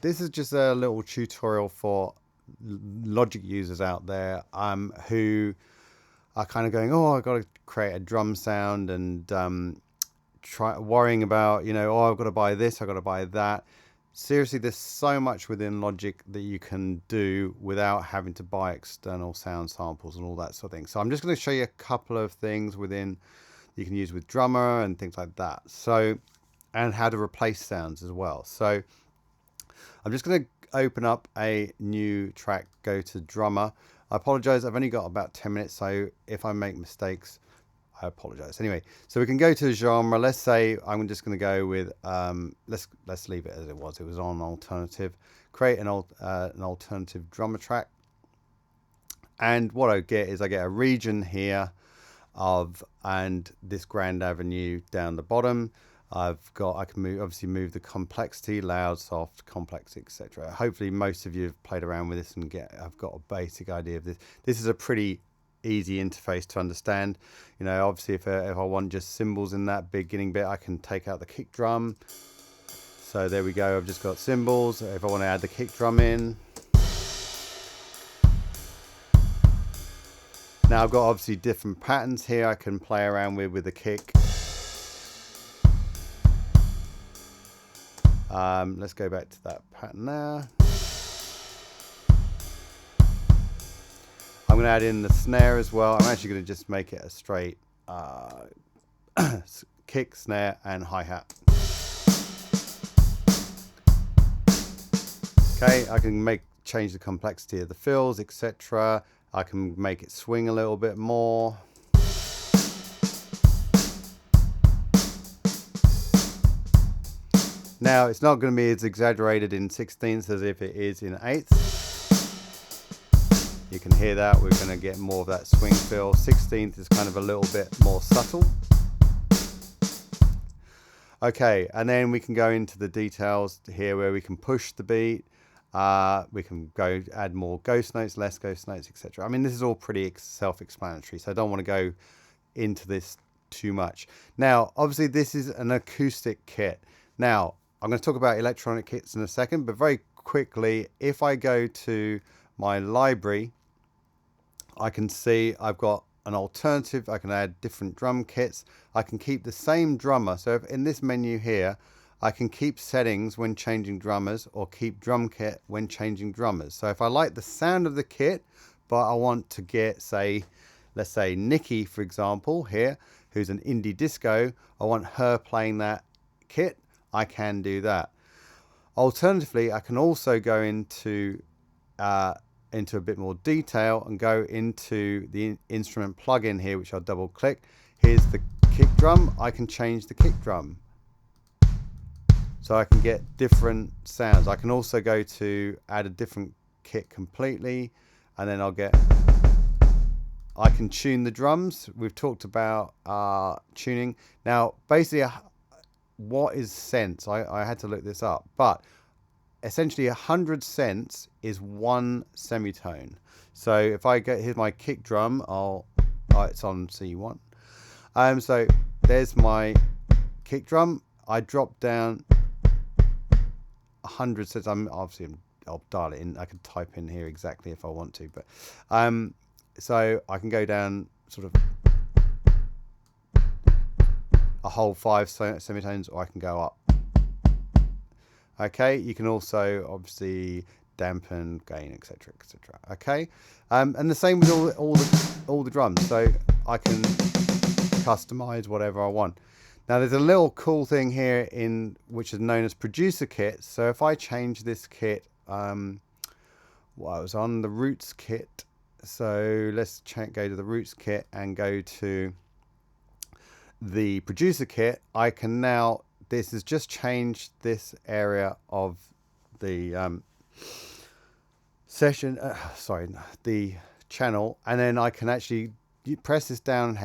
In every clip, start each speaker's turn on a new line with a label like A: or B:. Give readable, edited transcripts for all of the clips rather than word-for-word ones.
A: This is just a little tutorial for Logic users out there who are kind of going, oh, I've got to create a drum sound, and worrying about, oh, I've got to buy this, I've got to buy that. Seriously, there's so much within Logic that you can do without having to buy external sound samples and all that sort of thing. So I'm just going to show you a couple of things within you can use with Drummer and things like that. So, and how to replace sounds as well. So I'm just going to open up a new track, go to Drummer. I apologize, I've only got about 10 minutes, so if I make mistakes, I apologize. Anyway, so we can go to genre. Let's say I'm just going to go with let's leave it as it was. It was on alternative. Create an alternative drummer track, and what I get is I get a region here and this Grand Avenue down the bottom. I can obviously move the complexity, loud, soft, complex, etc. Hopefully most of you have played around with this and I've got a basic idea of this. This is a pretty easy interface to understand. Obviously if I want just cymbals in that beginning bit, I can take out the kick drum. So there we go, I've just got cymbals. If I want to add the kick drum in, now I've got obviously different patterns here I can play around with the kick. Let's go back to that pattern there. I'm going to add in the snare as well. I'm actually going to just make it a straight kick, snare and hi-hat. Okay, I can change the complexity of the fills, etc. I can make it swing a little bit more. Now it's not going to be as exaggerated in 16ths as if it is in 8ths. You can hear that. We're going to get more of that swing feel. 16th is kind of a little bit more subtle. Okay, and then we can go into the details here where we can push the beat. We can go add more ghost notes, less ghost notes, etc. I mean, this is all pretty self-explanatory, so I don't want to go into this too much. Now, obviously, this is an acoustic kit. Now, I'm going to talk about electronic kits in a second, but very quickly, if I go to my library, I can see I've got an alternative. I can add different drum kits. I can keep the same drummer. So if in this menu here, I can keep settings when changing drummers or keep drum kit when changing drummers. So if I like the sound of the kit, but I want to get, let's say Nikki, for example, here, who's an indie disco, I want her playing that kit, I can do that. Alternatively, I can also go into a bit more detail and go into the instrument plugin here, which I'll double click. Here's the kick drum. I can change the kick drum, so I can get different sounds. I can also go to add a different kit completely, and then I can tune the drums. We've talked about tuning. Now, basically, what is cents? I had to look this up, but essentially 100 cents is one semitone. So if I go, here's my kick drum, it's on C1. So there's my kick drum. I drop down 100 cents. I'll dial it in. I can type in here exactly if I want to, but so I can go down sort of a whole 5 semitones, or I can go up. Okay, you can also obviously dampen, gain, etc., etc. Okay, and the same with all the drums. So I can customize whatever I want. Now there's a little cool thing here which is known as producer kit. So if I change this kit, I was on the roots kit. So let's go to the roots kit and go to the producer kit. I can now, this has just changed this area of the the channel, and then I can actually press this down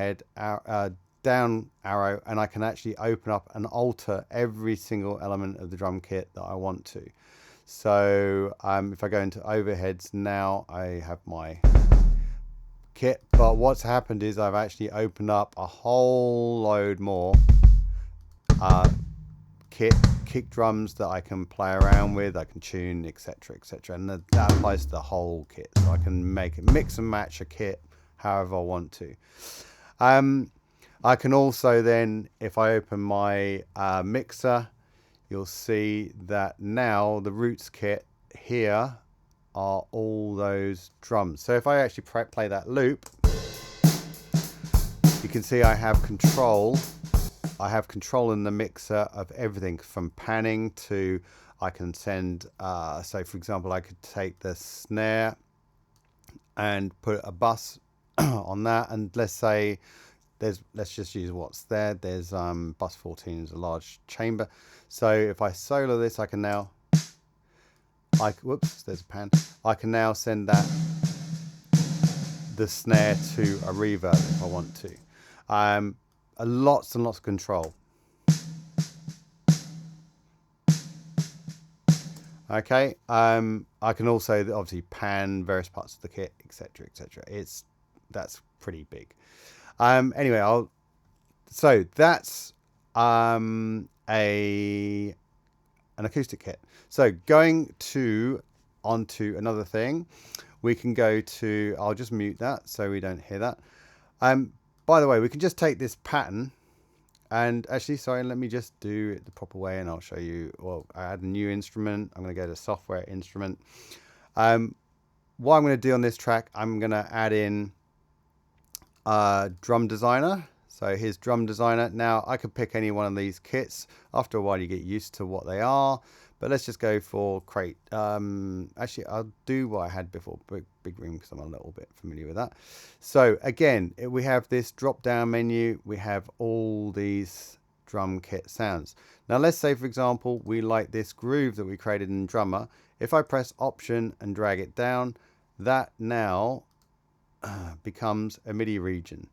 A: arrow, and I can actually open up and alter every single element of the drum kit that I want to. So if I go into overheads now, I have my kit, but what's happened is I've actually opened up a whole load more kick drums that I can play around with, I can tune, etc., etc. And that applies to the whole kit, so I can make it, mix and match a kit however I want to. I can also then, if I open my mixer, you'll see that now the Roots kit here are all those drums. So if I actually play that loop, you can see I have control. I have control in the mixer of everything from panning to, I can send, so for example, I could take the snare and put a bus on that, and let's say let's just use what's there. There's bus 14 is a large chamber. So if I solo this, I can now, whoops, there's a pan. I can now send the snare to a reverb if I want to. Lots and lots of control. Okay, I can also obviously pan various parts of the kit, etc., etc. That's pretty big. Anyway, so that's an acoustic kit. So going onto another thing, we can go to, I'll just mute that so we don't hear that. By the way, we can just take this pattern and actually, sorry, let me just do it the proper way and I'll show you. Well, I add a new instrument. I'm going to go to software instrument. What I'm going to do on this track, I'm going to add in Drum Designer. So here's Drum Designer. Now I could pick any one of these kits. After a while you get used to what they are, but let's just go for Crate. Actually, I'll do what I had before, Big Room, because I'm a little bit familiar with that. So again, we have this drop down menu. We have all these drum kit sounds. Now let's say, for example, we like this groove that we created in Drummer. If I press Option and drag it down, that now becomes a MIDI region.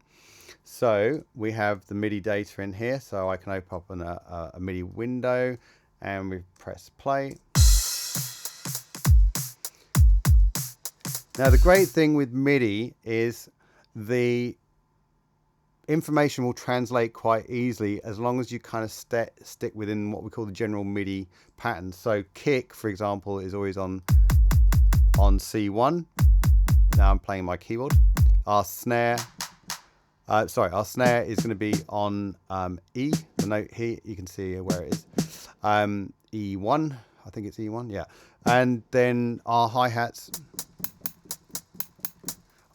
A: So we have the MIDI data in here, so I can open up a MIDI window and we press play. Now the great thing with MIDI is the information will translate quite easily as long as you kind of stick within what we call the general MIDI pattern. So kick, for example, is always on C1. Now I'm playing my keyboard. Our snare is going to be on E, the note here. You can see where it is. E1, I think it's E1, yeah. And then our hi-hats,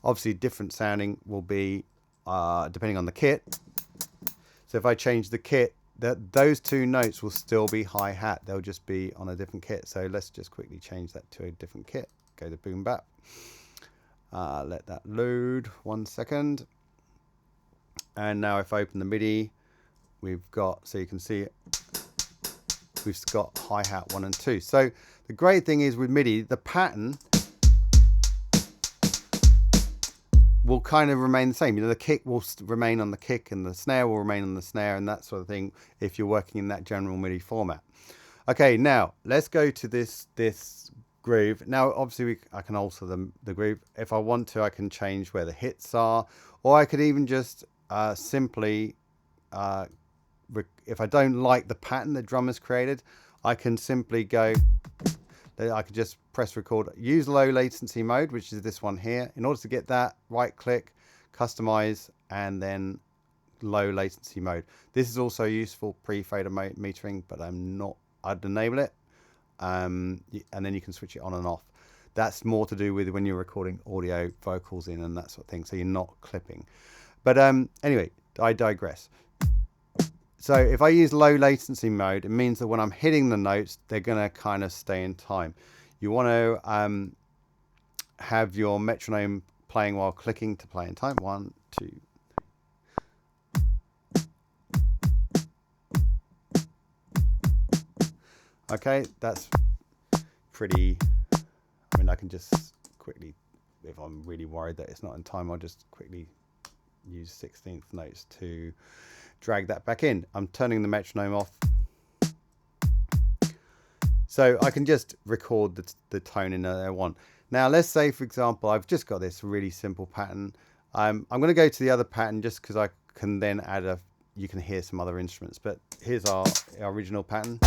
A: obviously different sounding, will be depending on the kit. So if I change the kit, those two notes will still be hi-hat. They'll just be on a different kit. So let's just quickly change that to a different kit. Go to boom bap. Let that load 1 second. And now if I open the MIDI, we've got, so you can see it, we've got hi-hat 1 and 2. So the great thing is with MIDI, the pattern will kind of remain the same. You know, the kick will remain on the kick and the snare will remain on the snare and that sort of thing if you're working in that general MIDI format. Okay, now let's go to this groove. Now obviously I can alter the groove. If I want to, I can change where the hits are, or I could even just simply if I don't like the pattern the drummer's created, I can simply go, I could just press record, use low latency mode, which is this one here. In order to get that, right click, customize, and then low latency mode. This is also useful pre-fader metering, but I'd enable it. And then you can switch it on and off. That's more to do with when you're recording audio vocals in and that sort of thing, so you're not clipping. But anyway, I digress. So if I use low latency mode, it means that when I'm hitting the notes, they're going to kind of stay in time. You want to have your metronome playing while clicking to play in time. 1, 2. Okay, that's pretty, I mean, I can just quickly, if I'm really worried that it's not in time, I'll just quickly use 16th notes to drag that back in. I'm turning the metronome off. So I can just record the tone in there I want. Now let's say, for example, I've just got this really simple pattern. I'm going to go to the other pattern just because I can then add you can hear some other instruments. But here's our original pattern.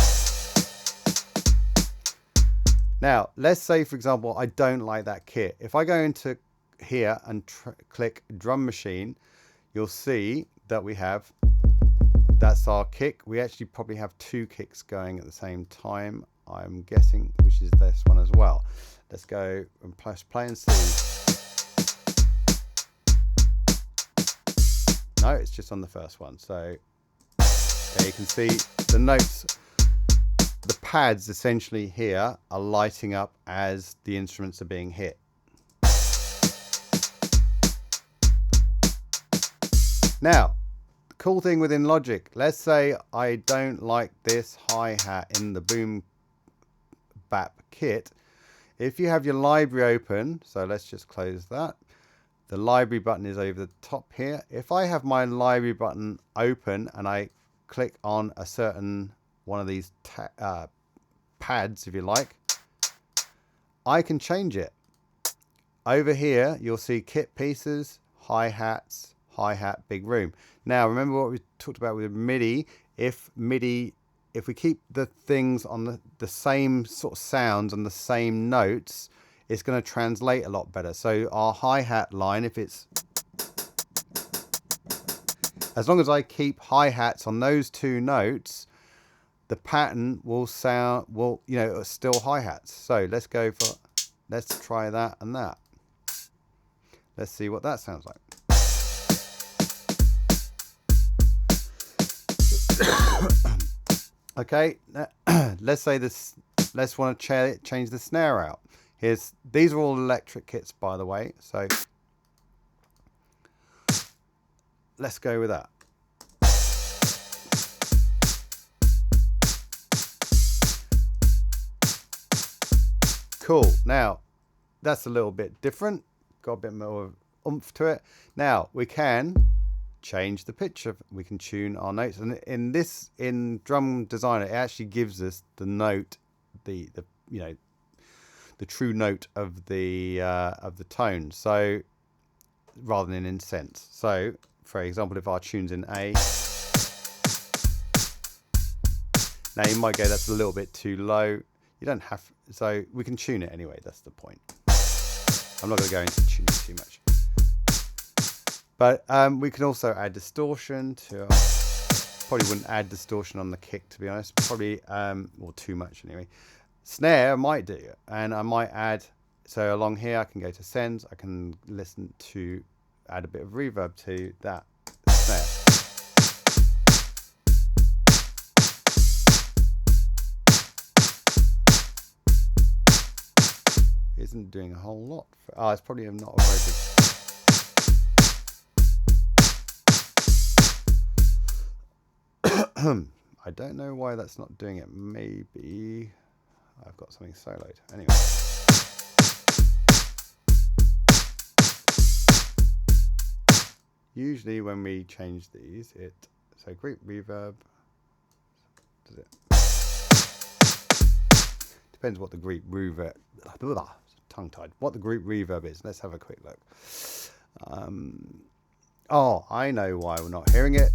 A: Now, let's say, for example, I don't like that kit. If I go into here and click drum machine, you'll see that we have, that's our kick. We actually probably have two kicks going at the same time, I'm guessing, which is this one as well. Let's go and press play and see. No, it's just on the first one. So there you can see the notes. The pads essentially here are lighting up as the instruments are being hit. Now, the cool thing within Logic, let's say I don't like this hi-hat in the boom bap kit. If you have your library open, so let's just close that. The library button is over the top here. If I have my library button open and I click on a certain one of these pads, if you like, I can change it. Over here, you'll see kit pieces, hi-hats, hi-hat, big room. Now, remember what we talked about with MIDI. If we keep the things on the same sort of sounds and the same notes, it's going to translate a lot better. So our hi-hat line, if it's, as long as I keep hi-hats on those two notes, the pattern will sound, still hi-hats. So let's try that and that. Let's see what that sounds like. Okay, let's say this, let's want to change the snare out. These are all electric kits, by the way. So let's go with that. Cool. Now, that's a little bit different. Got a bit more oomph to it. Now, we can change the pitch of, we can tune our notes. And in Drum Designer, it actually gives us the note, the true note of the tone. So, rather than in cents. So, for example, if our tune's in A, now you might go, that's a little bit too low. You don't have, so we can tune it anyway. That's the point. I'm not going to go into tuning too much. But we can also add distortion to, probably wouldn't add distortion on the kick, to be honest. Probably, or too much anyway. Snare I might do, and I might add, so along here I can go to sends, I can listen to, add a bit of reverb to that snare. Isn't doing a whole lot. It's probably not a very big. I don't know why that's not doing it. Maybe I've got something soloed. Anyway. Usually when we change these, so group reverb, does it? Depends what the group reverb, tongue-tied, what the group reverb is. Let's have a quick look. Oh, I know why we're not hearing it.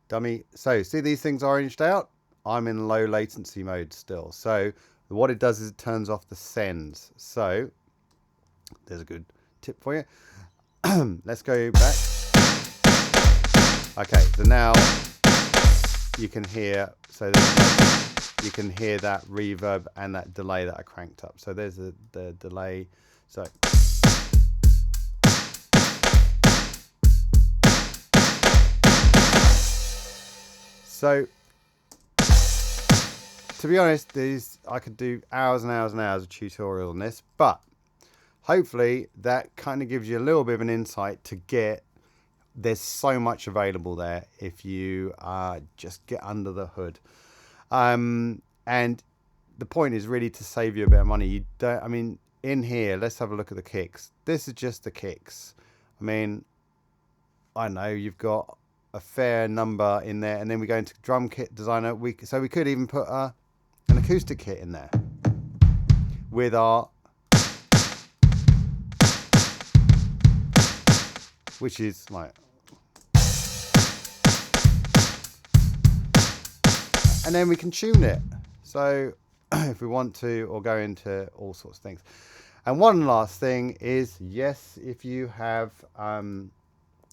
A: Dummy. So see these things oranged out? I'm in low latency mode still. So what it does is it turns off the sends. So there's a good tip for you. Let's go back. Okay, so now you can hear, you can hear that reverb and that delay that I cranked up. So there's the delay. So to be honest, I could do hours and hours and hours of tutorial on this, but hopefully that kind of gives you a little bit of an insight to there's so much available there if you just get under the hood. And the point is really to save you a bit of money. In here, let's have a look at the kicks. This is just the kicks. I mean, I know you've got a fair number in there, and then we go into Drum Kit Designer. So we could even put an acoustic kit in there with our, which is like, and then we can tune it. So if we want to, or go into all sorts of things. And one last thing is, yes, if you have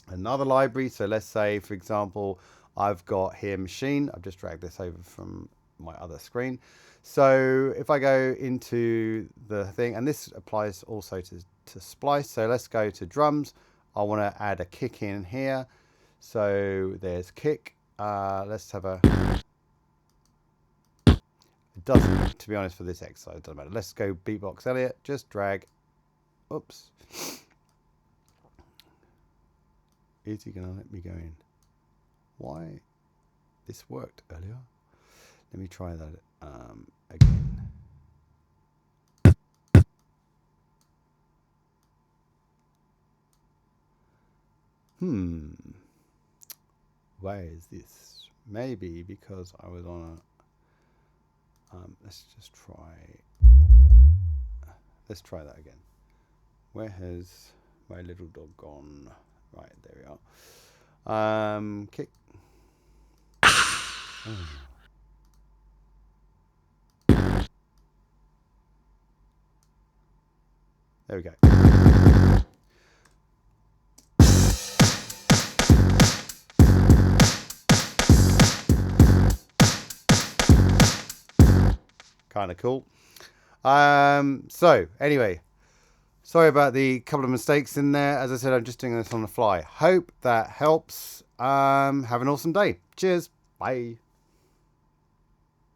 A: another library, so let's say, for example, I've got here machine. I've just dragged this over from my other screen. So if I go into the thing, and this applies also to splice. So let's go to drums. I want to add a kick in here. So there's kick. Let's have a... It doesn't, to be honest, for this exercise, it doesn't matter. Let's go beatbox Elliot. Just drag. Oops. Is he going to let me go in? Why? This worked earlier. Let me try that again. Why is this? Maybe because I was on a... let's try that again. Where has my little dog gone? Right, there we are. Kick. Oh. There we go. Kind of cool. So anyway, sorry about the couple of mistakes in there. As I said, I'm just doing this on the fly. Hope that helps. Have an awesome day. Cheers. Bye.